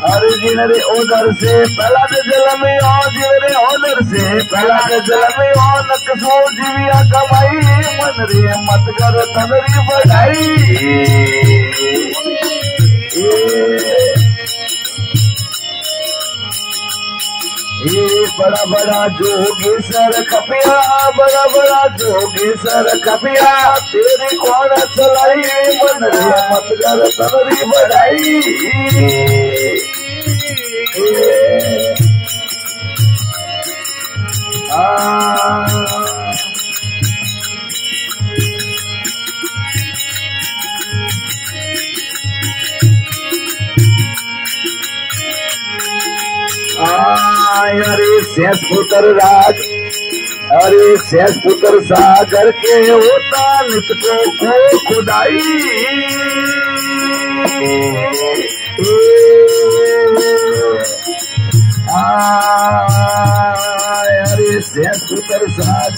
अरे जिनरे उधर से पहला जल में आओ, जिनरे उधर से पहला जल में आओ, नकसो जीविया कमाई, मन रे मत कर तनरी बढ़ाई। ये बड़ा बड़ा जोगी सर खपिया, बड़ा बड़ा जोगी सर खपिया, तेरी कौन चलाई, मन रे मत कर तनरी बढ़ाई। अरे शेष पुत्र राज, अरे शेष पुत्र सागर के होता नित को खुदाई। अरे शेष पुत्र सागर